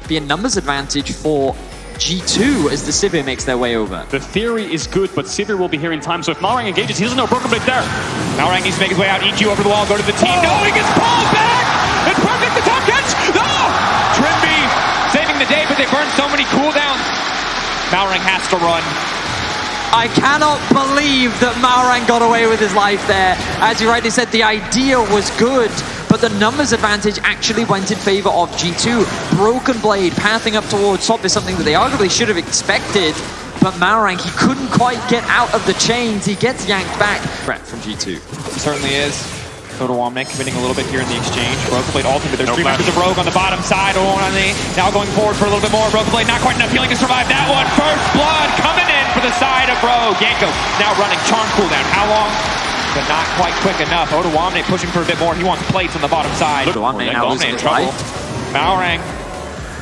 be a numbers advantage for G2 as the Sivir makes their way over. The theory is good, but Sivir will be here in time, so if Malrang engages, he doesn't know Broken Blade there. Malrang needs to make his way out, EQ over the wall, go to the team. No, he gets pulled back! It's perfect, the top catch! No! Trimby saving the day, but they burn so many cooldowns. Malrang has to run. I cannot believe that Malrang got away with his life there. As you rightly said, the idea was good, but the numbers advantage actually went in favor of G2. Broken Blade pathing up towards top is something that they arguably should have expected, but Malrang, he couldn't quite get out of the chains. He gets yanked back. Threat from G2. He certainly is. Wamne committing a little bit here in the exchange. Broken Blade ultimate. There's 3 members of Rogue on the bottom side. Wamne now going forward for a little bit more. Broken Blade not quite enough healing to survive that one. First blood coming in for the side of Rogue. Yanko now running charm cooldown. How long? But not quite quick enough. Wamne pushing for a bit more. He wants plates on the bottom side. Wamne now losing in his trouble. life. Malrang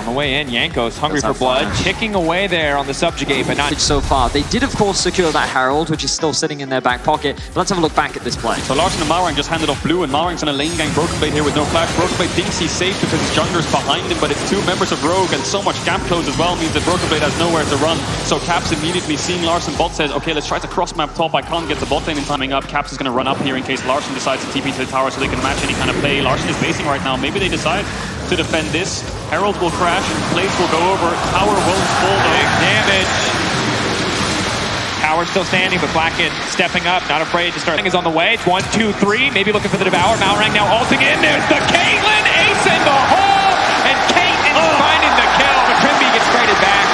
on the way in. Yanko's hungry for blood. Ticking away there on the subjugate, but not so far. They did, of course, secure that Herald, which is still sitting in their back pocket. But let's have a look back at this play. So Larssen and Malrang just handed off blue, and Malrang's in a lane gang Broken Blade here with no flash. Broken Blade thinks he's safe because his jungler's behind him, but it's 2 members of Rogue, and so much gap close as well means that Broken Blade has nowhere to run. So Caps immediately seeing Larssen bot says, okay, let's try to cross map top. I can't get the bot lane in timing up. Caps is going to run up here in case Larssen decides to TP to the tower so they can match any kind of play. Larssen is basing right now. Maybe they decide to defend this. Herald will crash, Blades will go over, tower won't fall though. Big damage. Tower still standing, but Blacken stepping up, not afraid to start. Is on the way. It's 1, 2, 3. Maybe looking for the Devour. Malrang now ulting in. There's the Caitlyn ace in the hole, and Caitlyn's finding the kill, but Trimby gets traded back.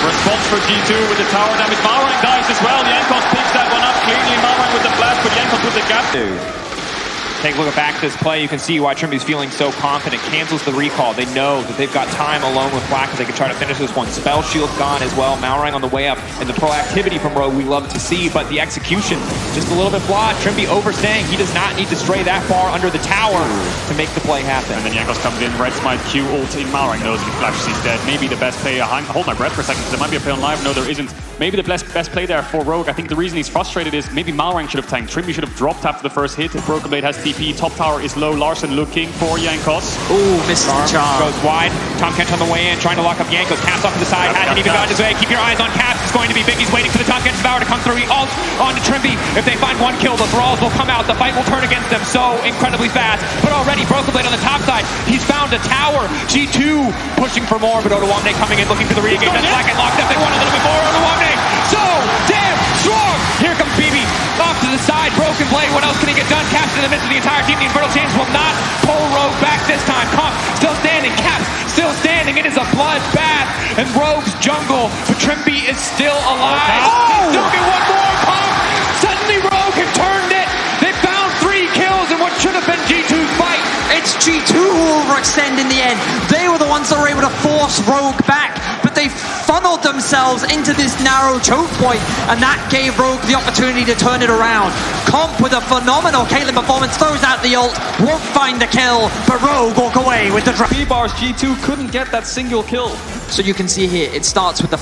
Response for G2 with the tower damage. Malrang dies as well. Jankos picks that one up cleanly. Malrang with the flash, but Jankos with the gap. Take a look back at this play. You can see why Trimby's feeling so confident. Cancels the recall. They know that they've got time alone with Black as they can try to finish this one. Spell shield's gone as well. Malrang on the way up. And the proactivity from Rogue we love to see, but the execution just a little bit flawed. Trimby overstaying. He does not need to stray that far under the tower to make the play happen. And then Jankos comes in. Red Smite Q ult in. Malrang knows he flashes, he's dead. Maybe the best play. I hold my breath for a second because there might be a play on live. No, there isn't. Maybe the best play there for Rogue. I think the reason he's frustrated is maybe Malrang should have tanked. Trimby should have dropped after the first hit. If Broken Blade has TP, top tower is low. Larssen looking for Jankos. Ooh, misses the charm. Goes wide. Tom Kench on the way in, trying to lock up Jankos. Caps off to the side, hasn't even gotten his way. Keep your eyes on Caps. It's going to be big. He's waiting for the Tom Kench Devour to come through. He ults onto Trimby. If they find 1 kill, the Thralls will come out. The fight will turn against them so incredibly fast. But already, Broken Blade on the top side. He's found a tower. G2 pushing for more, but Wamne coming in, looking for the re-engage. That's Black and locked up. They want a little bit more. Wamne so damn strong. Here comes BB. Off to the side. Broken Blade. What else can he get done? Caps in the midst of the entire team. The Infernal Chains will not pull Rogue back this time. Comp still standing. Caps still standing. It is a bloodbath. And Rogue's jungle. But Trimby is still alive. Oh! Still get 1 more. Comp. Suddenly Rogue have turned it. They found 3 kills in what should have been G2's fight. It's G2 who overextend in the end. They were the ones that were able to force Rogue back, but they funneled themselves into this narrow choke point, and that gave Rogue the opportunity to turn it around. Comp with a phenomenal Caitlyn performance, throws out the ult, won't find the kill, but Rogue walk away with the drop. P-bars, G2 couldn't get that single kill. So you can see here, it starts with the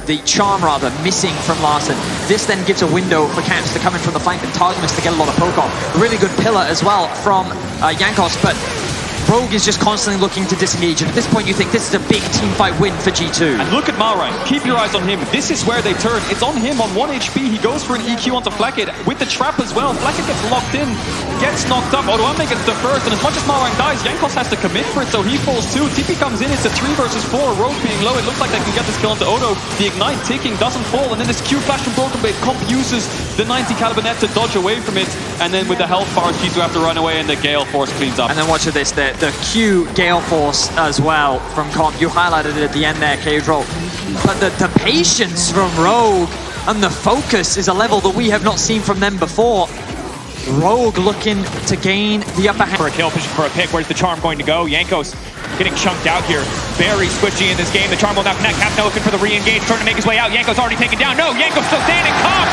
the charm rather, missing from Larssen. This then gives a window for Caps to come in from the flank and Targamas to get a lot of poke off. Really good pillar as well from Jankos, but Rogue is just constantly looking to disengage, and at this point you think this is a big team fight win for G2. And look at Malrang, keep your eyes on him. This is where they turn. It's on him on 1 HP. He goes for an EQ onto Flacket with the trap as well. Flacket gets locked in, gets knocked up. Wamne gets the first, and as much as Malrang dies, Jankos has to commit for it, so he falls too. TP comes in, it's a 3 versus 4. Rogue being low, it looks like they can get this kill onto Odo. The Ignite ticking doesn't fall, and then this Q flash from Broken Blade. Comp uses the 90 caliber net to dodge away from it, and then with the health bars, G2 have to run away, and the Gale Force cleans up. And then watch this, the Q Gale Force as well from Comp. You highlighted it at the end there, K-Droll. But the patience from Rogue and the focus is a level that we have not seen from them before. Rogue looking to gain the upper hand. For a kill, pushing for a pick. Where's the charm going to go? Jankos getting chunked out here. Very squishy in this game. The charm will now connect. Caps now looking for the re-engage, trying to make his way out. Jankos already taken down. No, Jankos still standing. Comp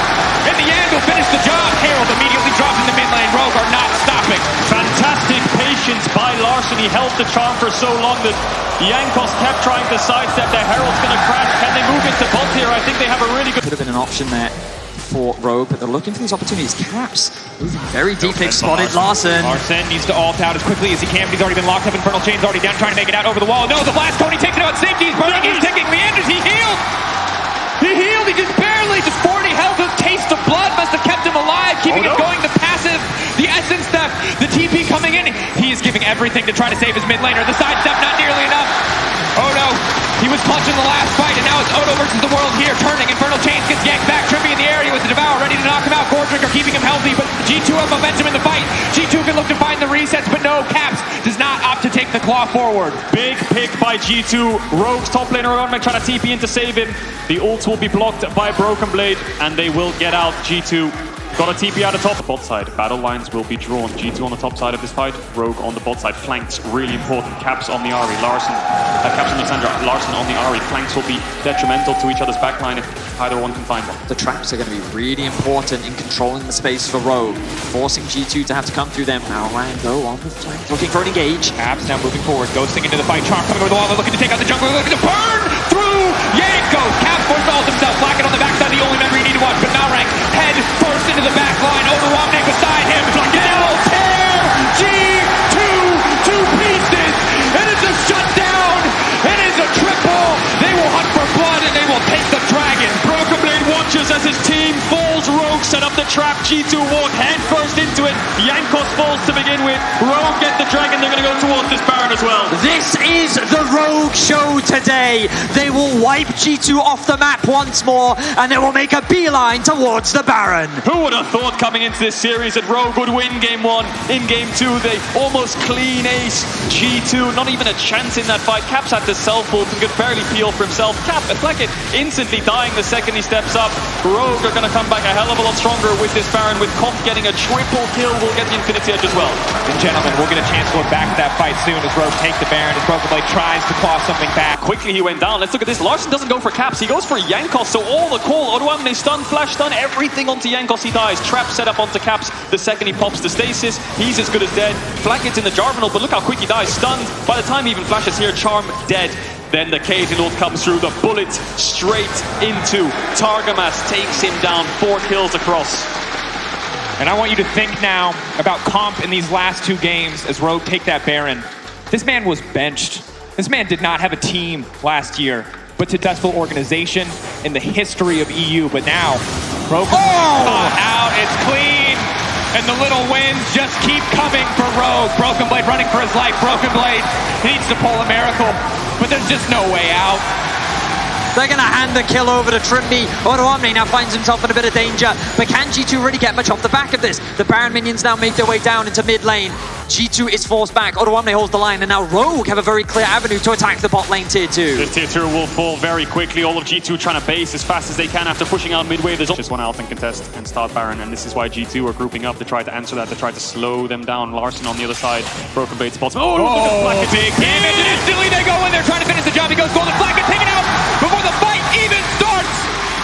in the end will finish the job. Herald immediately drops in the mid lane. Rogue are not stopping. Fantastic patience by Larssen. He held the charm for so long that Jankos kept trying to sidestep. The Herald's going to crash. Can they move into bot here? I think they have a really good... Could have been an option there. for Rogue, but they're looking for these opportunities. Caps moving very deep. They've spotted Larson. Larson needs to ult out as quickly as he can, but he's already been locked up. Infernal Chain's already down, trying to make it out over the wall. No, the blast cone, he takes it out. Safety, he's burning, he's ticking. Leanders, he healed! He healed, he just barely, just 40 health. A taste of blood must have kept him alive, keeping him going. The passive, the essence theft, the TP coming in. He is giving everything to try to save his mid laner. The sidestep, not nearly enough. Oh no, he was clutch in the last fight, and now it's Odo versus the world here. Turning, Infernal Chains gets yanked back. Trimby in the area with the Devour, ready to knock him out. Gordrick are keeping him healthy, but G2 have momentum in the fight. G2 can look to find the resets, but no, Caps does not opt to take the claw forward. Big pick by G2. Rogue's top laner Rodmek trying to TP in to save him. The ult will be blocked by Broken Blade, and they will get out. G2 got a TP out of top. Bot side, battle lines will be drawn. G2 on the top side of this fight. Rogue on the bot side. Flanks, really important. Caps on the Ahri. Caps on the Sandra. Larson on the Ahri. Flanks will be detrimental to each other's backline if either one can find one. The traps are going to be really important in controlling the space for Rogue, forcing G2 to have to come through them. Malrang go on the flank, looking for an engage. Caps now moving forward, ghosting into the fight. Charm coming over the wall, they're looking to take out the jungle, they're looking to burn through Yanko. Caps forced all himself, Blacken on the backside, the only memory you need to watch, but Malrang head first into the back line, Overwhelming beside him. They'll tear G2 to pieces. It is a shutdown. It is a triple. They will hunt for blood and they will take the dragon. Broken Blade watches as his team falls. Rogue set up the trap. G2 walk head first into it. Yankos falls to begin with. Rogue get the dragon. They're going to go towards this Baron as well. This is the Rogue show today. They will wipe G2 off the map once more, and they will make a beeline towards the Baron. Who would have thought coming into this series that Rogue would win game 1? In game 2, they almost clean ace G2. Not even a chance in that fight. Caps had to self-ult and could barely peel for himself. Blackett instantly dying the second he steps up. Rogue are going to come back a hell of a lot stronger with this Baron, with Comp getting a triple kill. Will get the Infinity Edge as well. And gentlemen, we'll get a chance to look back at that fight soon as Rogue takes the Baron, as Broken Blade tries to claw something back. Quickly he went down. Let's look at this. Larson doesn't go for Caps. He goes for Yankos. So all the call. Odoamne stun, flash stun, everything onto Yankos. He dies. Trap set up onto Caps. The second he pops the stasis, he's as good as dead. Flackett's in the Jarvanal, but look how quick he dies. Stunned. By the time he even flashes here, Charm dead. Then the Caitlyn ult comes through. The bullet straight into Targamas. Takes him down. 4 kills across. And I want you to think now about Comp in these last 2 games as Rogue take that Baron. This man was benched. This man did not have a team last year, but successful organization in the history of EU. But now, Rogue out, it's clean. And the little wins just keep coming for Rogue. Broken Blade running for his life. Broken Blade needs to pull a miracle, but there's just no way out. They're going to hand the kill over to Trimby. Odoamne now finds himself in a bit of danger, but can G2 really get much off the back of this? The Baron minions now make their way down into mid lane. G2 is forced back. Odoamne holds the line, and now Rogue have a very clear avenue to attack the bot lane tier 2. This tier 2 will fall very quickly. All of G2 trying to base as fast as they can after pushing out midway. There's just one out and contest and start Baron, and this is why G2 are grouping up to try to answer that, to try to slow them down. Larson on the other side. Broken Blade spots. Oh, look at Blackett. Big damage, and instantly they go in there trying to finish the job. He goes golden. Blackett taken out before the fight even starts.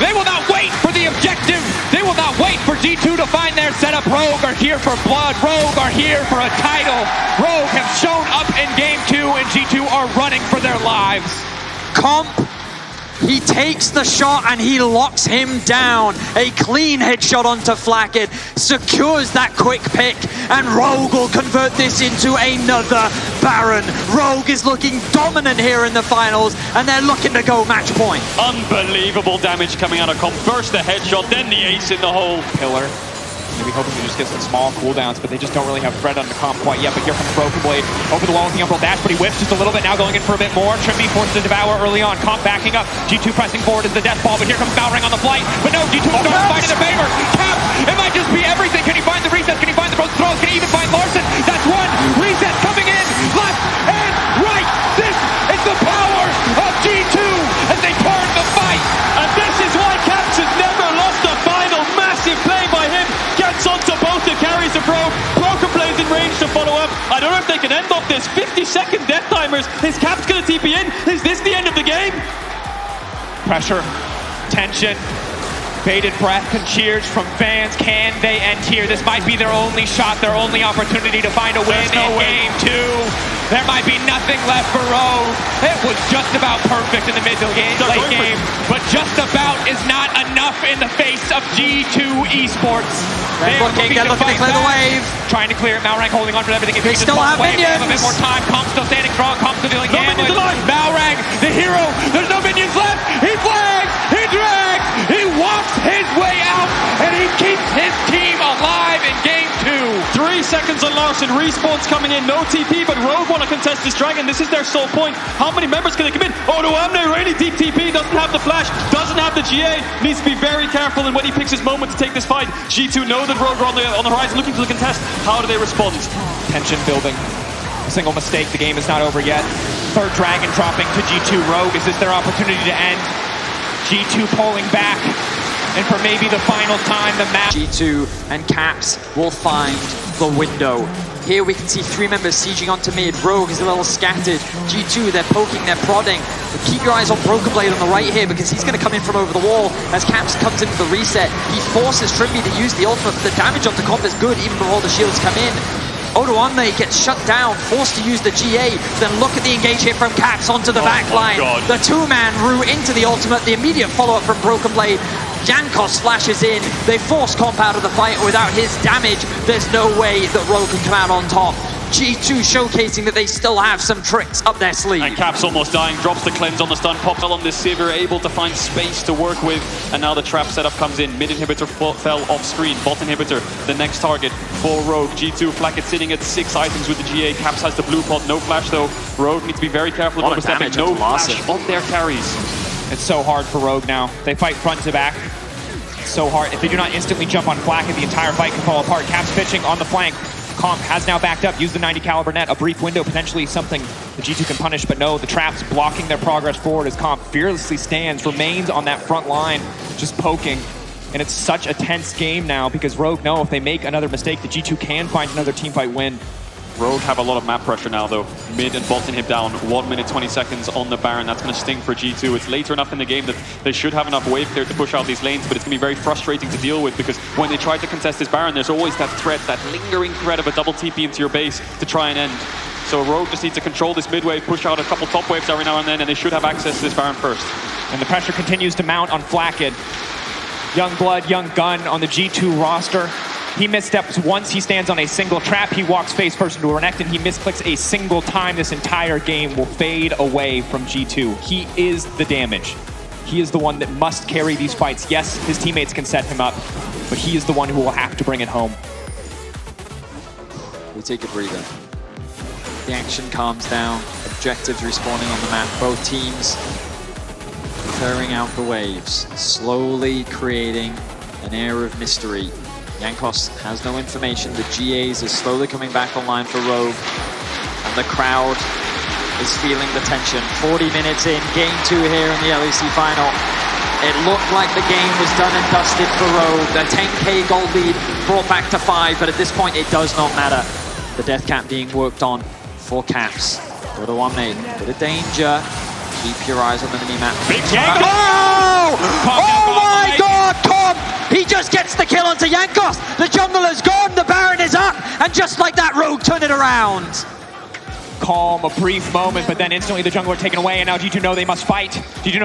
They will not wait for the objective. They will not wait for G2 to find their setup. Rogue are here for blood. Rogue are here for a title. Rogue have shown up in game 2, and G2 are running for their lives. Comp, he takes the shot and he locks him down. A clean headshot onto Flackett, secures that quick pick, and Rogue will convert this into another Baron. Rogue is looking dominant here in the finals, and they're looking to go match point. Unbelievable damage coming out of Comp. First the headshot, then the ace in the hole. Pillar. Maybe hoping to just get some small cooldowns, but they just don't really have threat under Comp quite yet. But here comes Broken Blade over the wall with the Umbral dash, but he whiffs just a little bit, now going in for a bit more. Trimby forced to devour early on. Comp backing up. G2 pressing forward is the death ball, but here comes Malrang on the flight. But no, G2 starts to fight in their favor. Cap, it might just be everything. Can he find the resets? Can he find the throws? Can he even find Larson? That's one reset coming in left and right. This is the power of G2 as they turn the fight. And this is why Caps has never lost a final. Massive play by him. Gets onto both the carries of Rogue. Broken Blade's in range to follow up. I don't know if they can end off this. 50-second death timers. Is Caps going to TP in? Is this the end of the game? Pressure, tension. Bated breath and cheers from fans. Can they end here? This might be their only shot, their only opportunity to find a win in game 2. There might be nothing left for Rogue. It was just about perfect in the late game, but just about is not enough in the face of G2 Esports. They're looking to clear the wave. Trying to clear it. Malrang holding on to everything. If they still have minions. They have a bit more time. Comp still standing strong. Comp still dealing damage. Malrang, the hero. There's no minions left. He flags. He drags. He walks his way out, and he keeps his team alive in game 2. 3 seconds on Larson. Respawn's coming in. No TP, but Rogue want to contest this dragon. This is their sole point. How many members can they come in? Odoamne, really deep TP. Doesn't have the flash. Doesn't have the GA. Needs to be very careful in when he picks his moment to take this fight. G2 know that Rogue are on the horizon looking to the contest. How do they respond? Tension building. A single mistake. The game is not over yet. Third dragon dropping to G2. Rogue, is this their opportunity to end? G2 pulling back. And for maybe the final time, the map. G2 and Caps will find the window. Here we can see 3 members sieging onto mid. Rogue is a little scattered. G2, they're poking, they're prodding. But keep your eyes on Broken Blade on the right here because he's going to come in from over the wall as Caps comes into the reset. He forces Trimby to use the ultimate, but the damage onto Comp is good even before the shields come in. Odoamne gets shut down, forced to use the GA. Then look at the engage hit from Caps onto the back line. The 2-man Rue into the ultimate, the immediate follow-up from Broken Blade. Jankos flashes in. They force Comp out of the fight. Without his damage, there's no way that Rogue can come out on top. G2 showcasing that they still have some tricks up their sleeve. And Caps almost dying, drops the cleanse on the stun, pops on this Sivir, able to find space to work with, and now the trap setup comes in. Mid inhibitor fell off screen, bot inhibitor, the next target for Rogue. G2, Flacket sitting at 6 items with the GA, Caps has the blue pot, no flash though. Rogue needs to be very careful with overstepping, no flash on their carries. It's so hard for Rogue now. They fight front to back. It's so hard. If they do not instantly jump on Flacket, the entire fight can fall apart. Caps pitching on the flank. Comp has now backed up, used the 90 caliber net, a brief window, potentially something the G2 can punish, but no, the trap's blocking their progress forward as Comp fearlessly stands, remains on that front line, just poking. And it's such a tense game now because Rogue know if they make another mistake, the G2 can find another teamfight win. Rogue have a lot of map pressure now though. Mid and bot inhib down, 1 minute 20 seconds on the Baron. That's going to sting for G2. It's later enough in the game that they should have enough wave clear to push out these lanes, but it's going to be very frustrating to deal with because when they try to contest this Baron, there's always that threat, that lingering threat of a double TP into your base to try and end. So Rogue just needs to control this mid wave, push out a couple top waves every now and then, and they should have access to this Baron first. And the pressure continues to mount on Flacket. Young blood, young gun on the G2 roster. He missteps once, he stands on a single trap, he walks face first into a Renekton, he misclicks a single time, this entire game will fade away from G2. He is the damage. He is the one that must carry these fights. Yes, his teammates can set him up, but he is the one who will have to bring it home. We take a breather. The action calms down, objectives respawning on the map, both teams clearing out the waves, slowly creating an air of mystery. Jankos has no information. The GAs are slowly coming back online for Rogue. And the crowd is feeling the tension. 40 minutes in, game 2 here in the LEC final. It looked like the game was done and dusted for Rogue. The 10k gold lead brought back to 5, but at this point it does not matter. The death cap being worked on for Caps. Odoamne, bit of danger. Keep your eyes on the mini-map. Big Jankos! Oh my god, Comp! He just gets the kill onto Jankos! The jungler's gone, the Baron is up! And just like that, Rogue turn it around! Calm, a brief moment, but then instantly the jungler taken away, and now G2 know they must fight. G2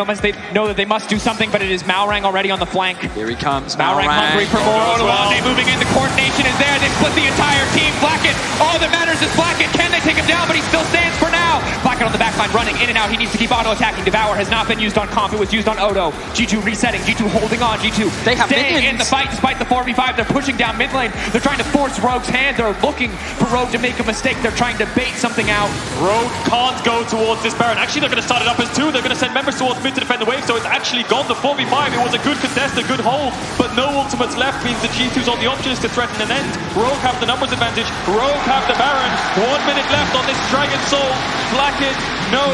know that they must do something, but it is Malrang already on the flank. Here he comes, Malrang hungry for more. Odoamne moving in, the coordination is there, they split the entire team. Flacket, all that matters is Flacket. Can they take him down? But he still stands for now. Flacket on the backline, running in and out. He needs to keep auto-attacking. Devour has not been used on Comp, it was used on Odo. G2 resetting, G2 holding on, G2 they have staying minions in the fight despite the 4v5. They're pushing down mid lane. They're trying to force Rogue's hand. They're looking for Rogue to make a mistake. They're trying to bait something out. Rogue can't go towards this Baron. Actually, they're going to start it up as 2. They're going to send members towards mid to defend the wave, so it's actually gone. The 4v5, it was a good contest, a good hold, but no ultimates left means the G2's on the options to threaten an end. Rogue have the numbers advantage. Rogue have the Baron. 1 minute left on this Dragon Soul. Flacket, no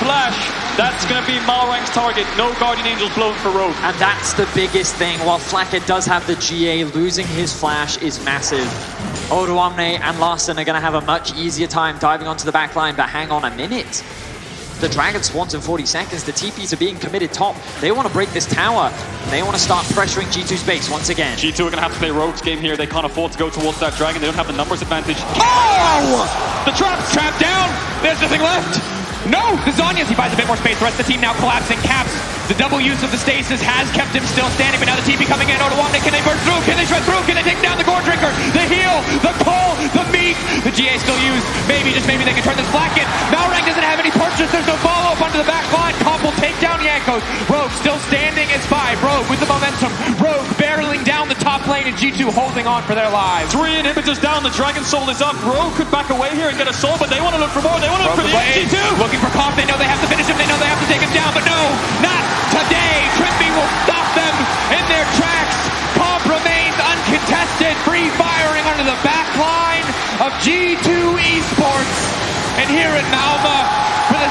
flash. That's going to be Malrang's target. No Guardian Angels blown for Rogue. And that's the biggest thing. While Flacket does have the GA, losing his flash is massive. Odoamne and Larson are going to have a much easier time diving onto the back line, but hang on a minute. The Dragon spawns in 40 seconds. The TPs are being committed top. They want to break this tower. They want to start pressuring G2's base once again. G2 are going to have to play Rogue's game here. They can't afford to go towards that Dragon. They don't have the numbers advantage. Oh! The trap's trapped down. There's nothing left. No, the Zhonya's, he buys a bit more space. The rest of the team now collapsing. Caps, the double use of the stasis has kept him still standing, but now the TP coming in. Odoamne, can they burst through? Can they shred through? Can they take down the Gore Drinker? The heal, the pull, the meat. The GA still used. Maybe, just maybe they can turn this black in. Malrang doesn't have any purchase. There's no follow-up onto the back line. Comp will take down Jankos. Rogue still standing as 5. Rogue with the momentum. Rogue barreling down the top lane, and G2 holding on for their lives. 3 inhibitors down. The Dragon Soul is up. Rogue could back away here and get a soul, but they want to look for more. They want to look for the G2. Looking for Comp. They know they have to finish him. They know they have to take him down, but no, not today. Trimby will stop them in their tracks. Comp remains uncontested, free firing under the back line of G2 Esports. And here in Malmö, for the